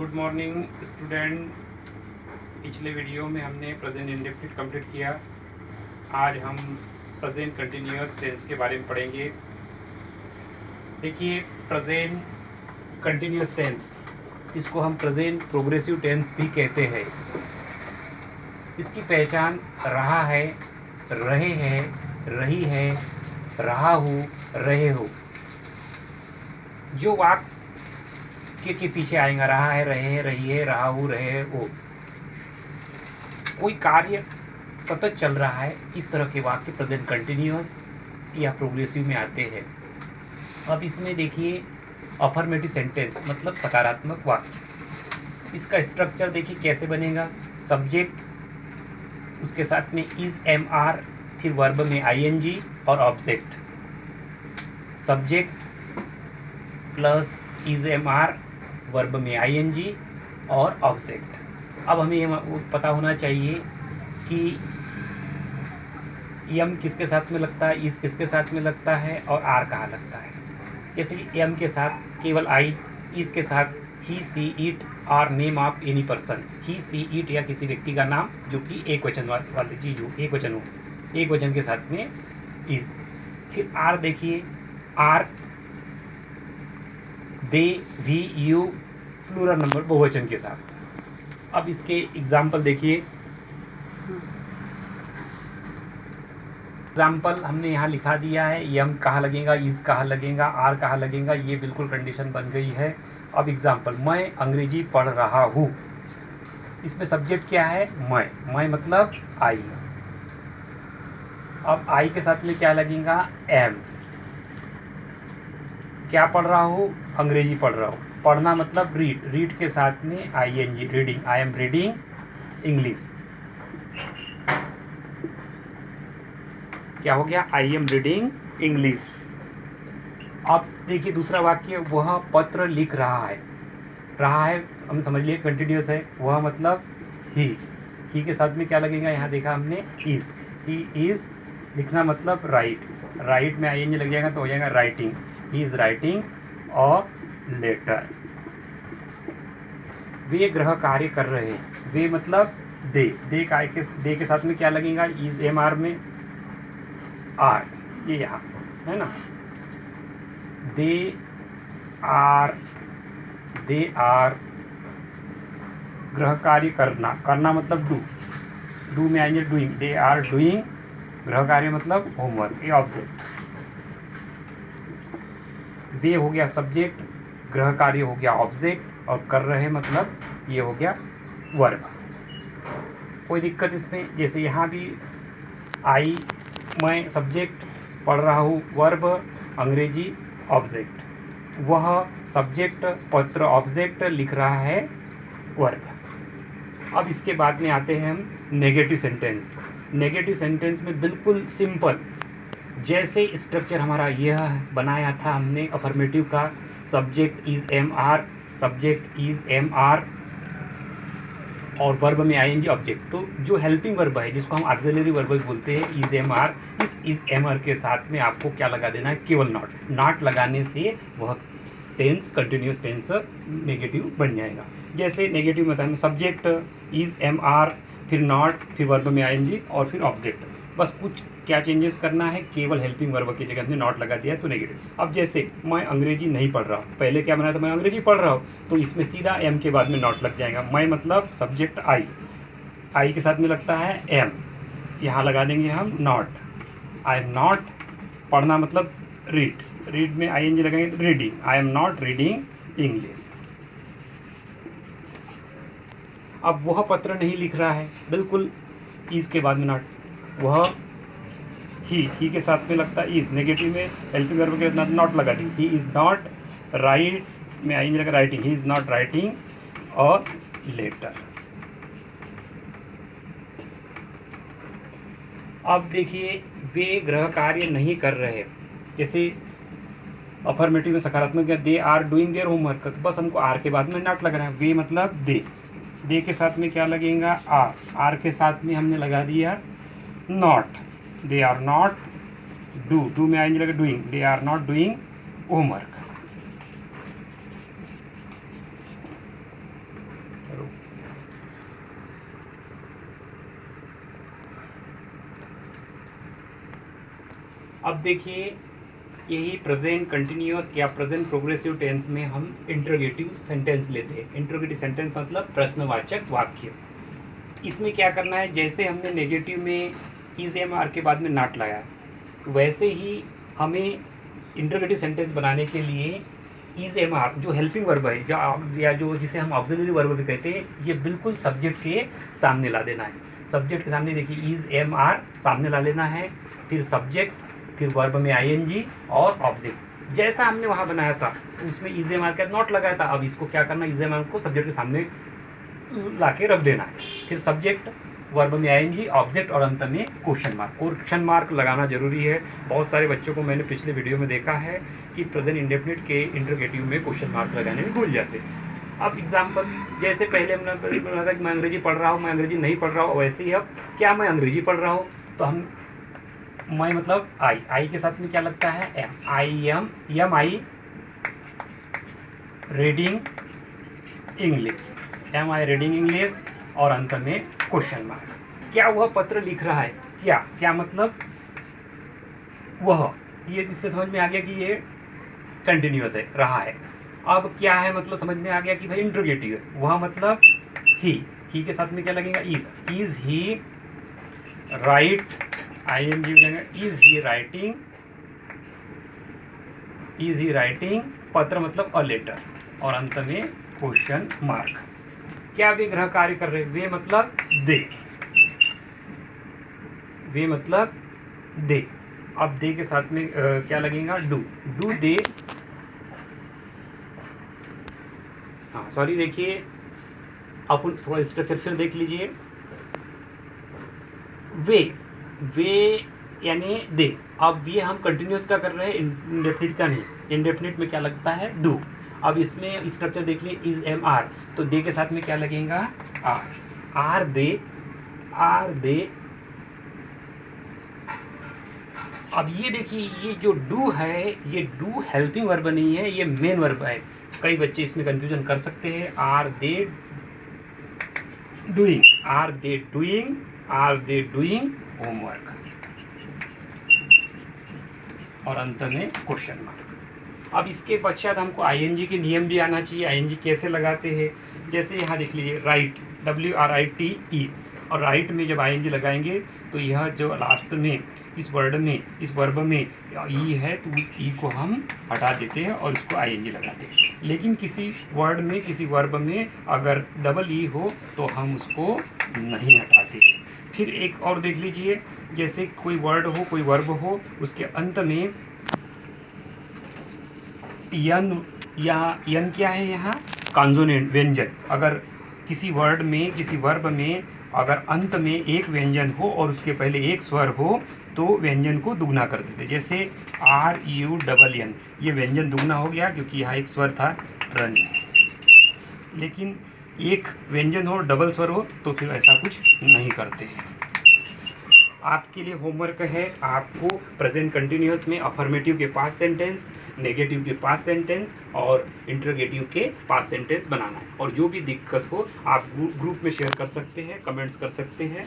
Good morning student. पिछले video में हमने प्रेजेंट इंडेफिनिट कंप्लीट किया। आज हम प्रेजेंट कंटिन्यूअस टेंस के बारे में पढ़ेंगे। देखिए, प्रेजेंट कंटिन्यूअस टेंस, इसको हम प्रेजेंट प्रोग्रेसिव टेंस भी कहते हैं। इसकी पहचान रहा है, रहे हैं, रही है, रहा हूँ, रहे हो। जो वाक्य के पीछे आएगा, रहा है, रहे हैं, रही है, रहा हूँ, रहे हो, कोई कार्य सतत चल रहा है, इस तरह के वाक्य प्रेजेंट कंटिन्यूअस या प्रोग्रेसिव में आते हैं। अब इसमें देखिए, अफर्मेटिव सेंटेंस मतलब सकारात्मक वाक्य। इसका स्ट्रक्चर देखिए कैसे बनेगा। सब्जेक्ट, उसके साथ में इज एम आर, फिर वर्ब में आईएनजी और object. Subject plus is am are, verb में आईएनजी और ऑब्जेक्ट। अब हमें ये पता होना चाहिए कि एम किसके साथ में लगता है, इस किसके साथ में लगता है और आर कहाँ लगता है। जैसे कि एम के साथ केवल आई, इस के साथ ही, सी, इट और name of any person. He, she, it या किसी व्यक्ति का नाम जो कि एक वचन वाली चीज हो, एक वचन हो, एक वचन के साथ में इज। फिर आर देखिए, are they, we, you, plural number बहुवचन के साथ। अब इसके एग्जाम्पल देखिए। एग्जाम्पल हमने यहाँ लिखा दिया है, यम कहाँ लगेगा, इज कहाँ लगेगा, आर कहाँ लगेगा, ये बिल्कुल कंडीशन बन गई है। अब एग्जाम्पल, मैं अंग्रेजी पढ़ रहा हूँ। इसमें सब्जेक्ट क्या है, मैं मतलब आई। अब आई के साथ में क्या लगेगा, एम। क्या पढ़ रहा हूँ, अंग्रेजी पढ़ रहा हूँ। पढ़ना मतलब रीड, रीड के साथ में I N G, reading, I am reading English. क्या हो गया, आई एम रीडिंग इंग्लिश। अब देखिए दूसरा वाक्य, वह पत्र लिख रहा है। रहा है हम समझ लिए कंटिन्यूअस है, वह मतलब ही के साथ में क्या लगेगा, यहाँ देखा हमने इज। ही इज लिखना मतलब राइट, राइट में आई एन जी लग जाएगा तो हो जाएगा राइटिंग। ही इज राइटिंग और लेटर। वे गृह कार्य कर रहे हैं। वे मतलब दे, दे के साथ में क्या लगेगा, इज एम आर में आर, ये यहाँ है ना। दे आर गृह कार्य करना, करना मतलब डू, डू में आएंगे डूइंग। दे आर डूइंग गृह कार्य मतलब होमवर्क, ये ऑब्जेक्ट। दे हो गया सब्जेक्ट, गृह कार्य हो गया ऑब्जेक्ट और कर रहे मतलब ये हो गया वर्ब। कोई दिक्कत इसमें, जैसे यहाँ भी आई, मैं सब्जेक्ट, पढ़ रहा हूँ वर्ब, अंग्रेजी ऑब्जेक्ट। वह सब्जेक्ट, पत्र ऑब्जेक्ट, लिख रहा है वर्ब। अब इसके बाद में आते हैं हम नेगेटिव सेंटेंस। नेगेटिव सेंटेंस में बिल्कुल सिंपल, जैसे स्ट्रक्चर हमारा यह बनाया था हमने अफर्मेटिव का, subject is am are, subject is am are और वर्ब में आएंगे ऑब्जेक्ट। तो जो हेल्पिंग वर्ब है, जिसको हम ऑक्सिलरी वर्ब बोलते हैं, इज एम आर, इस इज एम आर के साथ में आपको क्या लगा देना है, केवल नॉट। नॉट लगाने से वह टेंस कंटिन्यूस टेंस नेगेटिव बन जाएगा। जैसे नेगेटिव में बताएं, सब्जेक्ट इज एम आर, फिर नॉट, फिर वर्ब में आएंगी और फिर ऑब्जेक्ट। बस कुछ क्या चेंजेस करना है, केवल हेल्पिंग वर्ब की जगह हमने नॉट लगा दिया तो नेगेटिव। अब जैसे मैं अंग्रेजी नहीं पढ़ रहा हूँ, पहले क्या बनाया था, मैं अंग्रेजी पढ़ रहा हूँ, तो इसमें सीधा एम के बाद में नॉट लग जाएगा। मैं मतलब सब्जेक्ट आई, आई के साथ में लगता है एम, यहाँ लगा देंगे हम नॉट। आई एम नॉट, पढ़ना मतलब रीड, रीड में आई एन जी लगाएंगे reading, I am not reading English. अब वह पत्र नहीं लिख रहा है, बिल्कुल इज के बाद में नॉट। वह ही के साथ में लगता है इज, नेगेटिव में हेल्पिंग वर्ब के साथ नॉट लगा दी। ही इज नॉट राइट में आई लगा writing, he is not writing और लेटर। अब देखिए, वे गृह कार्य नहीं कर रहे। जैसे अफर्मेटिव में सकारात्मक है, they are doing their homework, तो बस हमको आर के बाद में नॉट लग रहा है। वे मतलब दे के साथ में क्या लगेगा, आर, आर के साथ में हमने लगा दिया not. They are not do में आएंगे लगा doing, they are not doing homework. अब देखिए, यही प्रेजेंट कंटिन्यूअस या प्रेजेंट प्रोग्रेसिव टेंस में हम इंट्रोगेटिव सेंटेंस लेते हैं। इंट्रोगेटिव सेंटेंस मतलब प्रश्नवाचक वाक्य। इसमें क्या करना है, जैसे हमने नेगेटिव में इज एम आर के बाद में नॉट लगाया, वैसे ही हमें इंट्रोगेटिव सेंटेंस बनाने के लिए इज एम आर जो हेल्पिंग वर्ब है, या जो जिसे हम ऑक्सिलरी वर्ब भी कहते हैं, ये बिल्कुल सब्जेक्ट के सामने ला देना है। सब्जेक्ट के सामने देखिए इज एम आर सामने ला लेना है, फिर सब्जेक्ट, फिर वर्ब में आईएनजी और ऑब्जेक्ट। जैसा हमने वहाँ बनाया था उसमें इज एम आर का नॉट लगाया था, अब इसको क्या करना है, इज एम आर को सब्जेक्ट के सामने ला के रख देना है। फिर सब्जेक्ट, वर्ब में आईएनजी, ऑब्जेक्ट और अंत में क्वेश्चन मार्क। क्वेश्चन मार्क लगाना जरूरी है। बहुत सारे बच्चों को मैंने पिछले वीडियो में देखा है कि प्रेजेंट इंडेफिनिट के इंटरोगेटिव में क्वेश्चन मार्क लगाने में भूल जाते हैं। अब एग्जाम्पल, जैसे पहले हमने बोला था कि मैं अंग्रेजी पढ़ रहा हूँ, मैं अंग्रेजी नहीं पढ़ रहा हूँ, वैसे ही अब क्या मैं अंग्रेजी पढ़ रहा हूँ, तो हम मैं मतलब आई के साथ में क्या लगता है, am, I reading English, am I reading English और अंत में क्वेश्चन मार्क। क्या वह पत्र लिख रहा है, क्या मतलब वह, ये इससे समझ में आ गया कि ये कंटिन्यूअस है, रहा है। अब क्या है, मतलब समझ में आ गया कि भाई इंट्रोगेटिव है। वह मतलब ही के साथ में क्या लगेगा, इज ही राइट, आईएनजी लगेगा, इज ही राइटिंग पत्र मतलब अ लेटर और अंत में क्वेश्चन मार्क। क्या वे गृह कार्य कर रहे, वे मतलब दे, अब दे के साथ में क्या लगेगा, डू दे, हाँ सॉरी, देखिए अपन थोड़ा स्ट्रक्चर फिर देख लीजिए। वे यानी दे, अब ये हम कंटिन्यूस का कर रहे हैं, इंडेफिनिट का नहीं। इंडेफिनिट में क्या लगता है, डू। अब इसमें स्ट्रक्चर देख लिए, इज एम आर, तो दे के साथ में क्या लगेगा, आर दे। अब ये देखिए, ये जो डू है, ये डू हेल्पिंग वर्ब नहीं है, ये मेन वर्ब है। कई बच्चे इसमें कंफ्यूजन कर सकते हैं। आर दे डूइंग होमवर्क और अंत में क्वेश्चन मार्क। अब इसके पश्चात हमको आईएनजी के नियम भी आना चाहिए। आईएनजी कैसे लगाते हैं, जैसे यहाँ देख लीजिए, राइट, WRITE, और राइट में जब आईएनजी लगाएंगे तो यह जो लास्ट में इस वर्ब में ई है, तो उस ई को हम हटा देते हैं और इसको आईएनजी लगाते हैं। लेकिन किसी वर्ड में, किसी वर्ब में अगर डबल ई हो तो हम उसको नहीं हटाते। फिर एक और देख लीजिए, जैसे कोई वर्ड हो, कोई वर्ब हो, उसके अंत में यन क्या है यहाँ, कॉन्सोनेंट, व्यंजन। अगर किसी वर्ड में, किसी वर्ब में अगर अंत में एक व्यंजन हो और उसके पहले एक स्वर हो तो व्यंजन को दुगना कर देते। जैसे RUNN, ये व्यंजन दुगना हो गया क्योंकि यहाँ एक स्वर था रन। लेकिन एक व्यंजन हो, डबल स्वर हो, तो फिर ऐसा कुछ नहीं करते हैं। आपके लिए होमवर्क है, आपको प्रेजेंट कंटिन्यूअस में अफर्मेटिव के पास्ट सेंटेंस, नेगेटिव के पास्ट सेंटेंस और इंटरोगेटिव के पास्ट सेंटेंस बनाना है। और जो भी दिक्कत हो आप ग्रुप में शेयर कर सकते हैं, कमेंट्स कर सकते हैं।